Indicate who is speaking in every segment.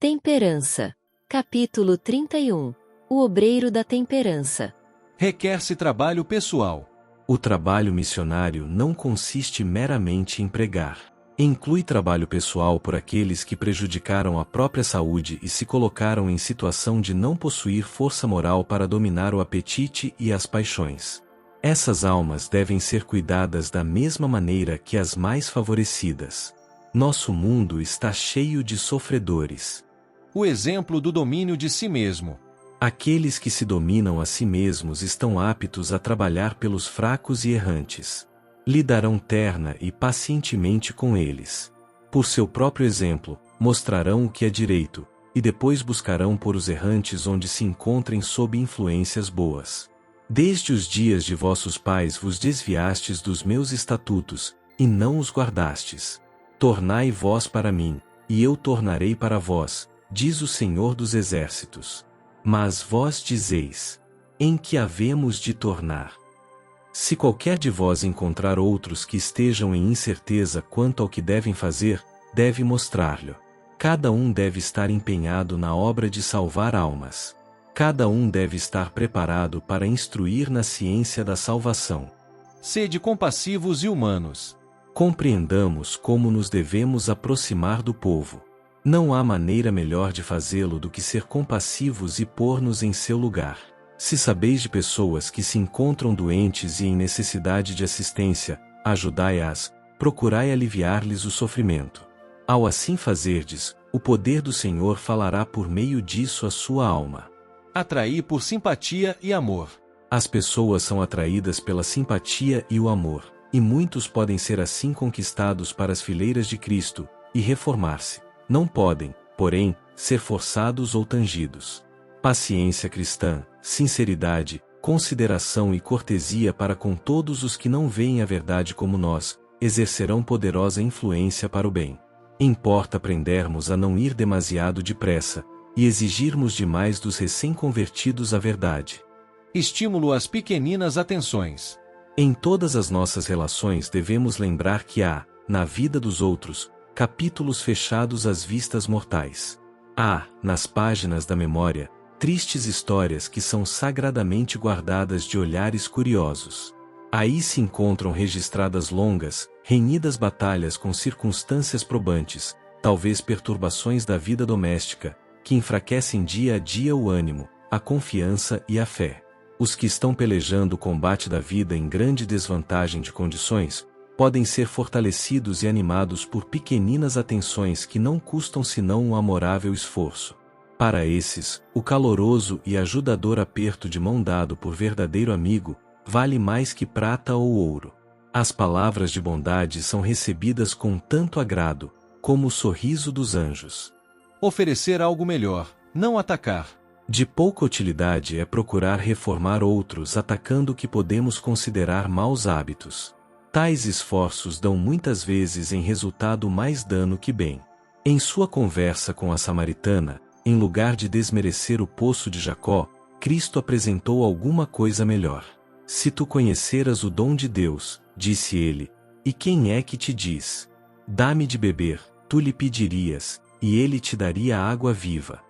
Speaker 1: Temperança. Capítulo 31. O obreiro da temperança.
Speaker 2: Requer-se trabalho pessoal.
Speaker 3: O trabalho missionário não consiste meramente em pregar. Inclui trabalho pessoal por aqueles que prejudicaram a própria saúde e se colocaram em situação de não possuir força moral para dominar o apetite e as paixões. Essas almas devem ser cuidadas da mesma maneira que as mais favorecidas. Nosso mundo está cheio de sofredores.
Speaker 2: O exemplo do domínio de si mesmo.
Speaker 3: Aqueles que se dominam a si mesmos estão aptos a trabalhar pelos fracos e errantes. Lidarão terna e pacientemente com eles. Por seu próprio exemplo, mostrarão o que é direito, e depois buscarão por os errantes onde se encontrem sob influências boas. Desde os dias de vossos pais vos desviastes dos meus estatutos, e não os guardastes. Tornai vós para mim, e eu tornarei para vós, diz o Senhor dos Exércitos. Mas vós dizeis: em que havemos de tornar? Se qualquer de vós encontrar outros que estejam em incerteza quanto ao que devem fazer, deve mostrar-lhe. Cada um deve estar empenhado na obra de salvar almas. Cada um deve estar preparado para instruir na ciência da salvação.
Speaker 2: Sede compassivos e humanos.
Speaker 3: Compreendamos como nos devemos aproximar do povo. Não há maneira melhor de fazê-lo do que ser compassivos e pôr-nos em seu lugar. Se sabeis de pessoas que se encontram doentes e em necessidade de assistência, ajudai-as, procurai aliviar-lhes o sofrimento. Ao assim fazerdes, o poder do Senhor falará por meio disso à sua alma.
Speaker 2: Atraí por simpatia e amor.
Speaker 3: As pessoas são atraídas pela simpatia e o amor, e muitos podem ser assim conquistados para as fileiras de Cristo, e reformar-se. Não podem, porém, ser forçados ou tangidos. Paciência cristã, sinceridade, consideração e cortesia para com todos os que não veem a verdade como nós, exercerão poderosa influência para o bem. Importa aprendermos a não ir demasiado depressa, e exigirmos demais dos recém-convertidos à verdade.
Speaker 2: Estímulo às pequeninas atenções.
Speaker 3: Em todas as nossas relações devemos lembrar que há, na vida dos outros, capítulos fechados às vistas mortais. Há, nas páginas da memória, tristes histórias que são sagradamente guardadas de olhares curiosos. Aí se encontram registradas longas, renhidas batalhas com circunstâncias probantes, talvez perturbações da vida doméstica, que enfraquecem dia a dia o ânimo, a confiança e a fé. Os que estão pelejando o combate da vida em grande desvantagem de condições, podem ser fortalecidos e animados por pequeninas atenções que não custam senão um amorável esforço. Para esses, o caloroso e ajudador aperto de mão dado por verdadeiro amigo, vale mais que prata ou ouro. As palavras de bondade são recebidas com tanto agrado, como o sorriso dos anjos.
Speaker 2: Oferecer algo melhor, não atacar.
Speaker 3: De pouca utilidade é procurar reformar outros atacando o que podemos considerar maus hábitos. Tais esforços dão muitas vezes em resultado mais dano que bem. Em sua conversa com a samaritana, em lugar de desmerecer o poço de Jacó, Cristo apresentou alguma coisa melhor. Se tu conheceras o dom de Deus, disse ele, e quem é que te diz? Dá-me de beber, tu lhe pedirias, e ele te daria água viva.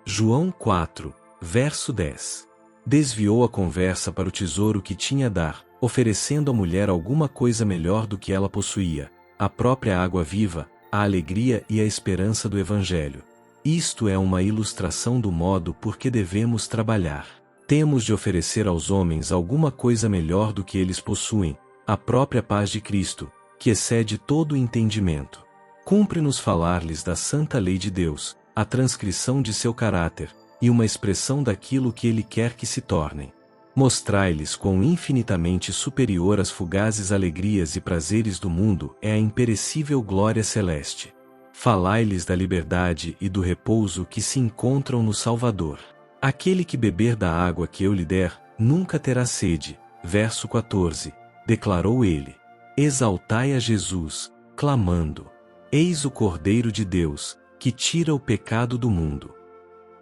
Speaker 3: João 4, verso 10. Desviou a conversa para o tesouro que tinha a dar, oferecendo à mulher alguma coisa melhor do que ela possuía, a própria água viva, a alegria e a esperança do Evangelho. Isto é uma ilustração do modo por que devemos trabalhar. Temos de oferecer aos homens alguma coisa melhor do que eles possuem, a própria paz de Cristo, que excede todo o entendimento. Cumpre-nos falar-lhes da santa lei de Deus, a transcrição de seu caráter, e uma expressão daquilo que ele quer que se tornem. Mostrai-lhes quão infinitamente superior às fugazes alegrias e prazeres do mundo é a imperecível glória celeste. Falai-lhes da liberdade e do repouso que se encontram no Salvador. Aquele que beber da água que eu lhe der, nunca terá sede. Verso 14, declarou ele. Exaltai a Jesus, clamando: Eis o Cordeiro de Deus, que tira o pecado do mundo.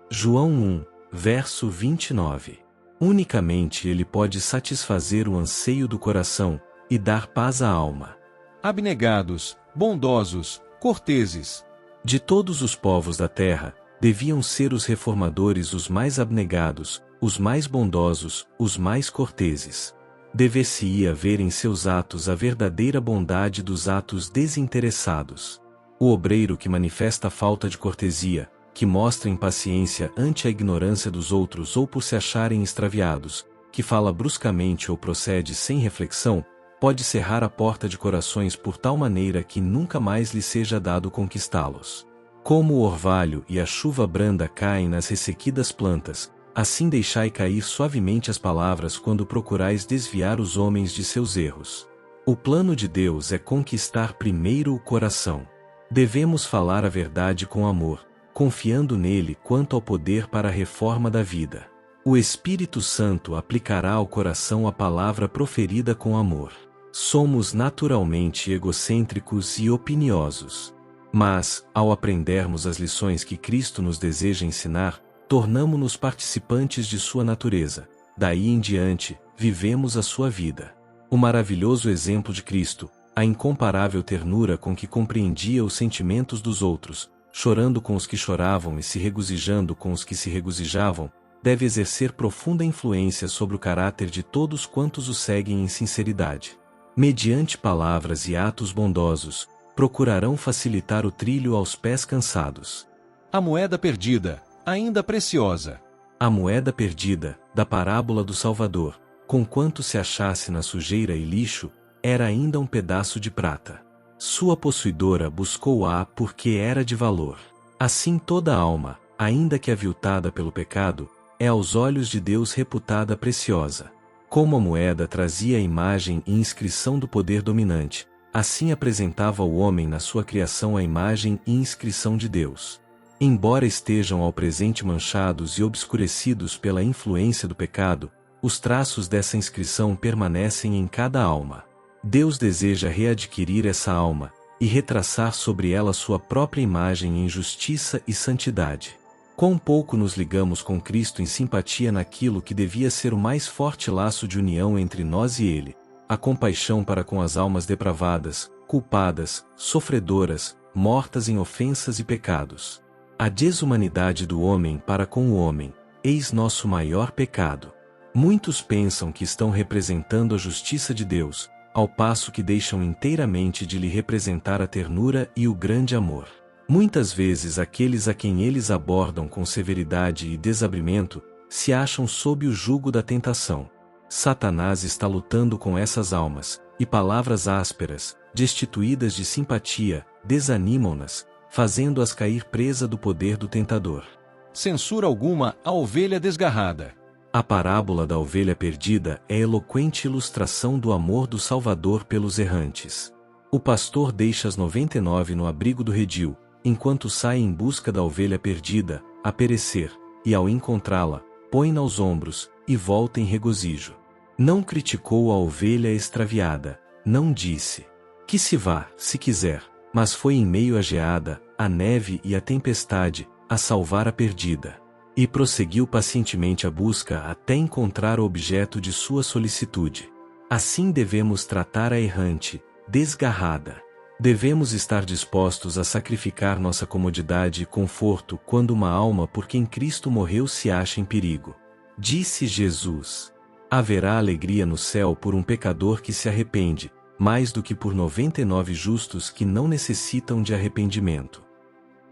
Speaker 3: João 1, verso 29. Unicamente ele pode satisfazer o anseio do coração e dar paz à alma.
Speaker 2: Abnegados, bondosos, corteses.
Speaker 3: De todos os povos da terra, deviam ser os reformadores os mais abnegados, os mais bondosos, os mais corteses. Dever-se-ia ver em seus atos a verdadeira bondade dos atos desinteressados. O obreiro que manifesta falta de cortesia, que mostra impaciência ante a ignorância dos outros ou por se acharem extraviados, que fala bruscamente ou procede sem reflexão, pode cerrar a porta de corações por tal maneira que nunca mais lhe seja dado conquistá-los. Como o orvalho e a chuva branda caem nas ressequidas plantas, assim deixai cair suavemente as palavras quando procurais desviar os homens de seus erros. O plano de Deus é conquistar primeiro o coração. Devemos falar a verdade com amor, confiando nele quanto ao poder para a reforma da vida. O Espírito Santo aplicará ao coração a palavra proferida com amor. Somos naturalmente egocêntricos e opiniosos. Mas, ao aprendermos as lições que Cristo nos deseja ensinar, tornamo-nos participantes de sua natureza. Daí em diante, vivemos a sua vida. O maravilhoso exemplo de Cristo, a incomparável ternura com que compreendia os sentimentos dos outros, chorando com os que choravam e se regozijando com os que se regozijavam, deve exercer profunda influência sobre o caráter de todos quantos o seguem em sinceridade. Mediante palavras e atos bondosos, procurarão facilitar o trilho aos pés cansados.
Speaker 2: A moeda perdida, ainda preciosa.
Speaker 3: A moeda perdida, da parábola do Salvador, conquanto se achasse na sujeira e lixo, era ainda um pedaço de prata. Sua possuidora buscou-a porque era de valor. Assim toda alma, ainda que aviltada pelo pecado, é aos olhos de Deus reputada preciosa. Como a moeda trazia a imagem e inscrição do poder dominante, assim apresentava o homem na sua criação a imagem e inscrição de Deus. Embora estejam ao presente manchados e obscurecidos pela influência do pecado, os traços dessa inscrição permanecem em cada alma. Deus deseja readquirir essa alma, e retraçar sobre ela sua própria imagem em justiça e santidade. Quão pouco nos ligamos com Cristo em simpatia naquilo que devia ser o mais forte laço de união entre nós e Ele, a compaixão para com as almas depravadas, culpadas, sofredoras, mortas em ofensas e pecados. A desumanidade do homem para com o homem, eis nosso maior pecado. Muitos pensam que estão representando a justiça de Deus, ao passo que deixam inteiramente de lhe representar a ternura e o grande amor. Muitas vezes aqueles a quem eles abordam com severidade e desabrimento, se acham sob o jugo da tentação. Satanás está lutando com essas almas, e palavras ásperas, destituídas de simpatia, desanimam-nas, fazendo-as cair presa do poder do tentador.
Speaker 2: Censura alguma a ovelha desgarrada.
Speaker 3: A parábola da ovelha perdida é eloquente ilustração do amor do Salvador pelos errantes. O pastor deixa as 99 no abrigo do redil, enquanto sai em busca da ovelha perdida, a perecer, e ao encontrá-la, põe-na aos ombros, e volta em regozijo. Não criticou a ovelha extraviada, não disse: que se vá, se quiser, mas foi em meio à geada, à neve e à tempestade, a salvar a perdida. E prosseguiu pacientemente a busca até encontrar o objeto de sua solicitude. Assim devemos tratar a errante, desgarrada. Devemos estar dispostos a sacrificar nossa comodidade e conforto quando uma alma por quem Cristo morreu se acha em perigo. Disse Jesus: haverá alegria no céu por um pecador que se arrepende, mais do que por 99 justos que não necessitam de arrependimento.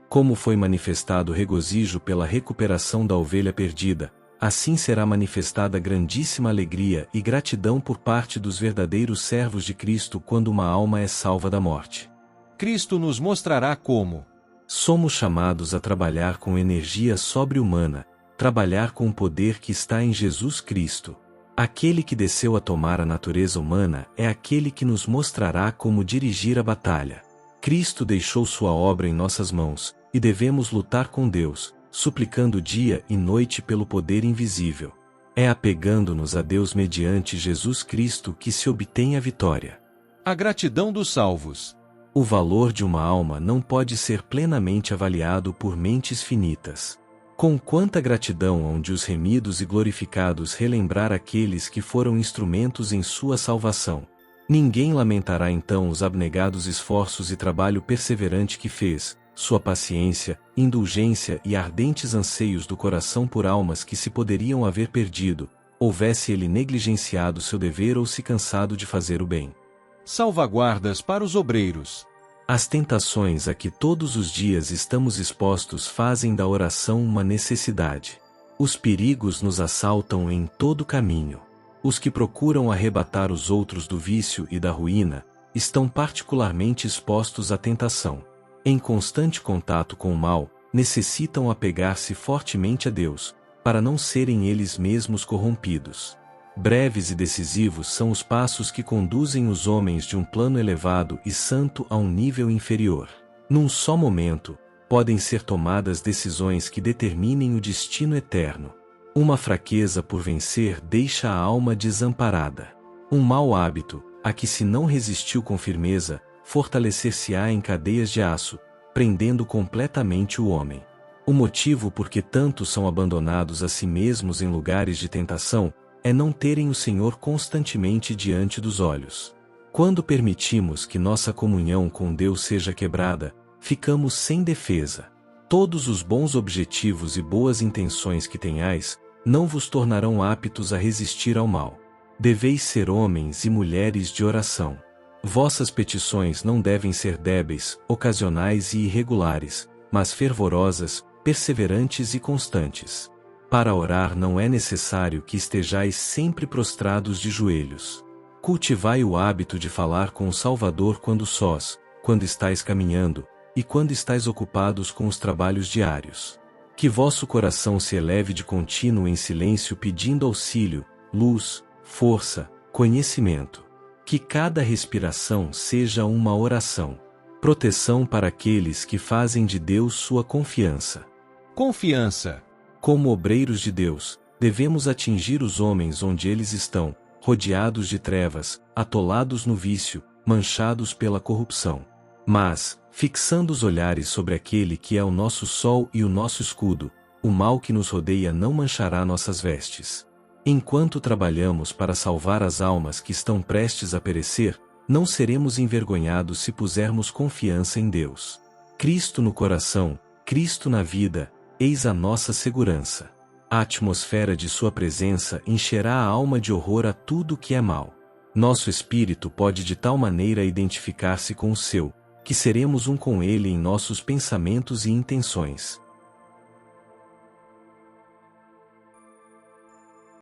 Speaker 3: Como foi manifestado regozijo pela recuperação da ovelha perdida, assim será manifestada grandíssima alegria e gratidão por parte dos verdadeiros servos de Cristo quando uma alma é salva da morte.
Speaker 2: Cristo nos mostrará como.
Speaker 3: Somos chamados a trabalhar com energia sobre-humana, trabalhar com o poder que está em Jesus Cristo. Aquele que desceu a tomar a natureza humana é aquele que nos mostrará como dirigir a batalha. Cristo deixou sua obra em nossas mãos, e devemos lutar com Deus, suplicando dia e noite pelo poder invisível. É apegando-nos a Deus mediante Jesus Cristo que se obtém a vitória.
Speaker 2: A gratidão dos salvos.
Speaker 3: O valor de uma alma não pode ser plenamente avaliado por mentes finitas. Com quanta gratidão hão de os remidos e glorificados relembrar aqueles que foram instrumentos em sua salvação. Ninguém lamentará então os abnegados esforços e trabalho perseverante que fez, sua paciência, indulgência e ardentes anseios do coração por almas que se poderiam haver perdido, houvesse ele negligenciado seu dever ou se cansado de fazer o bem.
Speaker 2: Salvaguardas para os obreiros.
Speaker 3: As tentações a que todos os dias estamos expostos fazem da oração uma necessidade. Os perigos nos assaltam em todo caminho. Os que procuram arrebatar os outros do vício e da ruína, estão particularmente expostos à tentação. Em constante contato com o mal, necessitam apegar-se fortemente a Deus, para não serem eles mesmos corrompidos. Breves e decisivos são os passos que conduzem os homens de um plano elevado e santo a um nível inferior. Num só momento, podem ser tomadas decisões que determinem o destino eterno. Uma fraqueza por vencer deixa a alma desamparada. Um mau hábito, a que se não resistiu com firmeza, fortalecer-se-á em cadeias de aço, prendendo completamente o homem. O motivo por que tantos são abandonados a si mesmos em lugares de tentação é não terem o Senhor constantemente diante dos olhos. Quando permitimos que nossa comunhão com Deus seja quebrada, ficamos sem defesa. Todos os bons objetivos e boas intenções que tenhais, não vos tornarão aptos a resistir ao mal. Deveis ser homens e mulheres de oração. Vossas petições não devem ser débeis, ocasionais e irregulares, mas fervorosas, perseverantes e constantes. Para orar não é necessário que estejais sempre prostrados de joelhos. Cultivai o hábito de falar com o Salvador quando sós, quando estáis caminhando, e quando estáis ocupados com os trabalhos diários. Que vosso coração se eleve de contínuo em silêncio pedindo auxílio, luz, força, conhecimento. Que cada respiração seja uma oração. Proteção para aqueles que fazem de Deus sua confiança.
Speaker 2: Confiança.
Speaker 3: Como obreiros de Deus, devemos atingir os homens onde eles estão, rodeados de trevas, atolados no vício, manchados pela corrupção. Mas, fixando os olhares sobre aquele que é o nosso sol e o nosso escudo, o mal que nos rodeia não manchará nossas vestes. Enquanto trabalhamos para salvar as almas que estão prestes a perecer, não seremos envergonhados se pusermos confiança em Deus. Cristo no coração, Cristo na vida, eis a nossa segurança. A atmosfera de sua presença encherá a alma de horror a tudo que é mal. Nosso espírito pode de tal maneira identificar-se com o seu, que seremos um com ele em nossos pensamentos e intenções.